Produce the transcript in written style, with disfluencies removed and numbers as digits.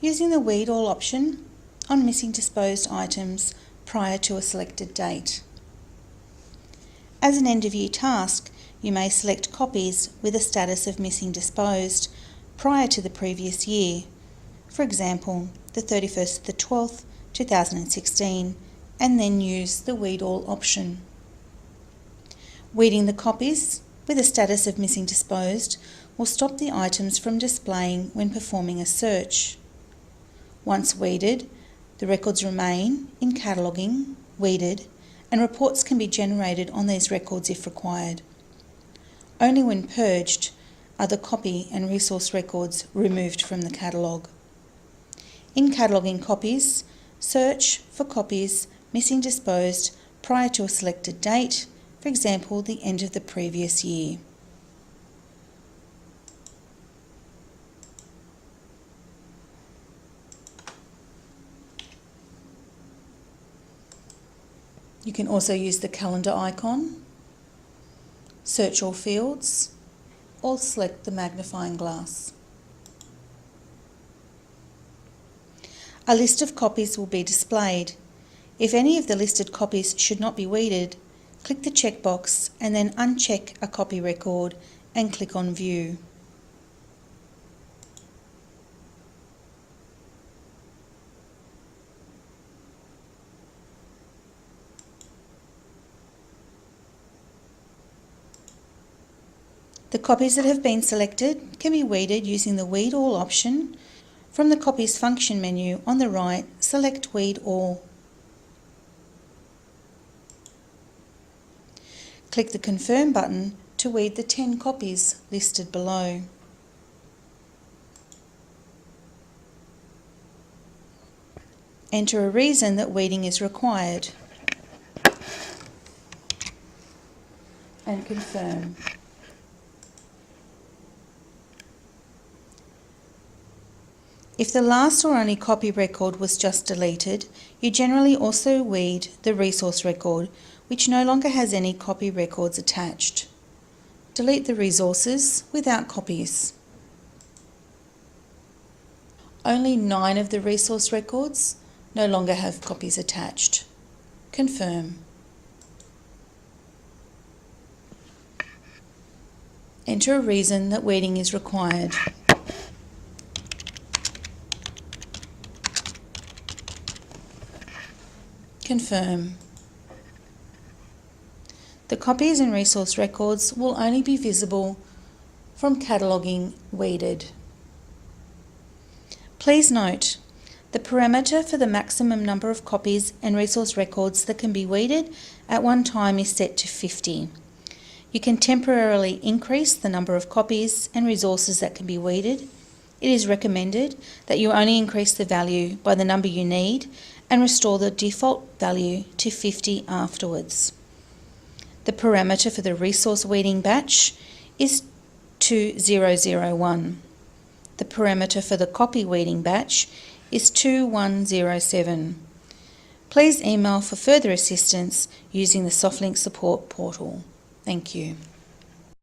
using the Weed All option on missing disposed items prior to a selected date. As an end-of-year task, you may select copies with a status of missing disposed prior to the previous year, for example, the 31st of the 12th, 2016, and then use the Weed All option. Weeding the copies with a status of missing disposed will stop the items from displaying when performing a search. Once weeded, the records remain in cataloguing, weeded, and reports can be generated on these records if required. Only when purged are the copy and resource records removed from the catalogue. In cataloguing copies, search for copies missing disposed prior to a selected date, for example, the end of the previous year. You can also use the calendar icon, search all fields, or select the magnifying glass. A list of copies will be displayed. If any of the listed copies should not be weeded, click the checkbox and then uncheck a copy record and click on View. The copies that have been selected can be weeded using the Weed All option. From the Copies function menu on the right, select Weed All. Click the Confirm button to weed the 10 copies listed below. Enter a reason that weeding is required and confirm. If the last or only copy record was just deleted, you generally also weed the resource record, which no longer has any copy records attached. Delete the resources without copies. Only 9 of the resource records no longer have copies attached. Confirm. Enter a reason that weeding is required. Confirm. The copies and resource records will only be visible from cataloguing weeded. Please note, the parameter for the maximum number of copies and resource records that can be weeded at one time is set to 50. You can temporarily increase the number of copies and resources that can be weeded. It is recommended that you only increase the value by the number you need and restore the default value to 50 afterwards. The parameter for the resource weeding batch is 2001. The parameter for the copy weeding batch is 2107. Please email for further assistance using the SoftLink support portal. Thank you.